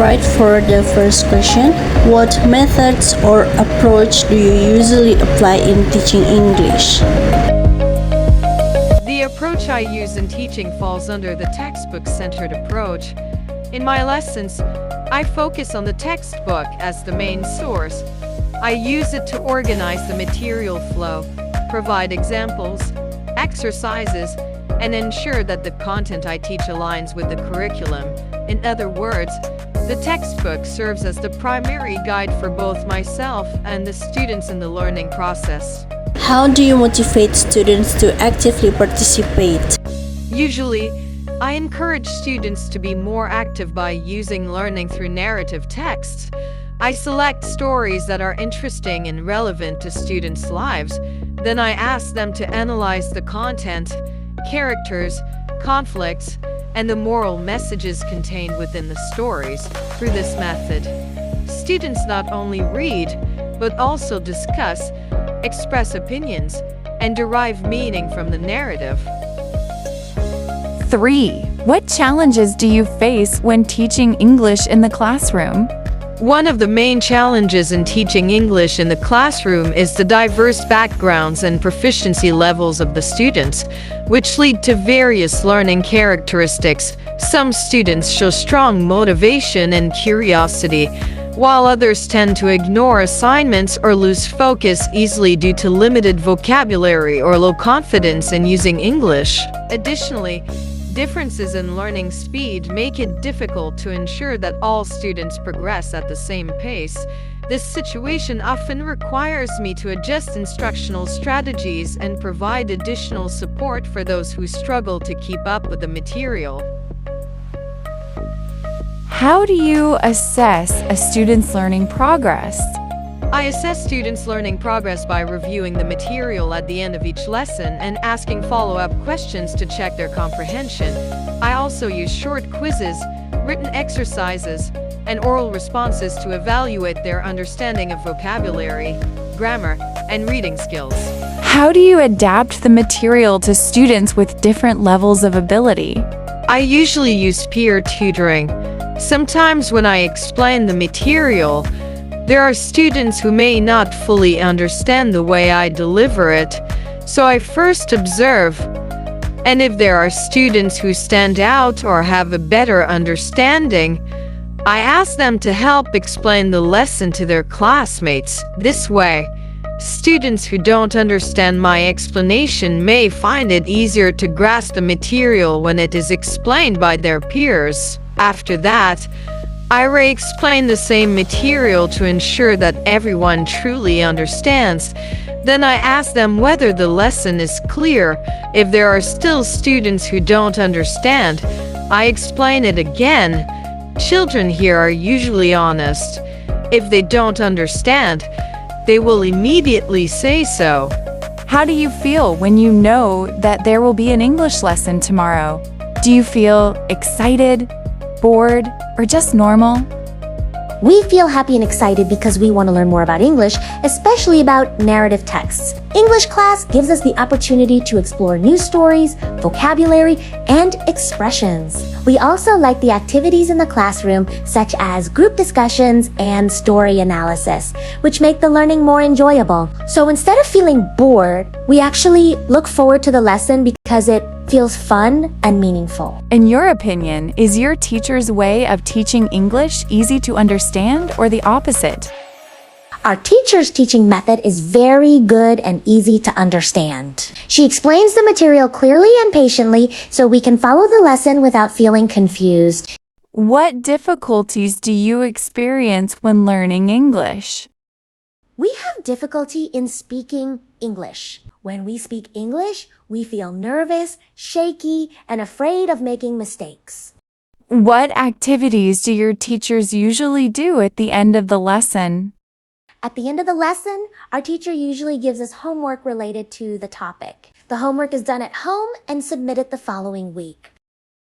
right, for the first question, what methods or approach do you usually apply in teaching English? The approach I use in teaching falls under the textbook-centered approach. In my lessons, I focus on the textbook as the main source. I use it to organize the material flow, provide examples, exercises, and ensure that the content I teach aligns with the curriculum. In other words, the textbook serves as the primary guide for both myself and the students in the learning process. How do you motivate students to actively participate? Usually, I encourage students to be more active by using learning through narrative texts. I select stories that are interesting and relevant to students' lives. Then I ask them to analyze the content, characters, conflicts, and the moral messages contained within the stories. Through this method, students not only read, but also discuss, express opinions, and derive meaning from the narrative. 3. What challenges do you face when teaching English in the classroom? One of the main challenges in teaching English in the classroom is the diverse backgrounds and proficiency levels of the students, which lead to various learning characteristics. Some students show strong motivation and curiosity, while others tend to ignore assignments or lose focus easily due to limited vocabulary or low confidence in using English. Additionally, differences in learning speed make it difficult to ensure that all students progress at the same pace. This situation often requires me to adjust instructional strategies and provide additional support for those who struggle to keep up with the material. How do you assess a student's learning progress? I assess students' learning progress by reviewing the material at the end of each lesson and asking follow-up questions to check their comprehension. I also use short quizzes, written exercises, and oral responses to evaluate their understanding of vocabulary, grammar, and reading skills. How do you adapt the material to students with different levels of ability? I usually use peer tutoring. Sometimes when I explain the material, there are students who may not fully understand the way I deliver it, so I first observe. And if there are students who stand out or have a better understanding, I ask them to help explain the lesson to their classmates. This way, students who don't understand my explanation may find it easier to grasp the material when it is explained by their peers. After that, I re-explain the same material to ensure that everyone truly understands. Then I ask them whether the lesson is clear. If there are still students who don't understand, I explain it again. Children here are usually honest. If they don't understand, they will immediately say so. How do you feel when you know that there will be an English lesson tomorrow? Do you feel excited, bored, or just normal? We feel happy and excited because we want to learn more about English, especially about narrative texts. English class gives us the opportunity to explore new stories, vocabulary, and expressions. We also like the activities in the classroom, such as group discussions and story analysis, which make the learning more enjoyable. So instead of feeling bored, we actually look forward to the lesson because it feels fun and meaningful. In your opinion, is your teacher's way of teaching English easy to understand or the opposite? Our teacher's teaching method is very good and easy to understand. She explains the material clearly and patiently so we can follow the lesson without feeling confused. What difficulties do you experience when learning English? We have difficulty in speaking English. When we speak English, we feel nervous, shaky, and afraid of making mistakes. What activities do your teachers usually do at the end of the lesson? At the end of the lesson, our teacher usually gives us homework related to the topic. The homework is done at home and submitted the following week.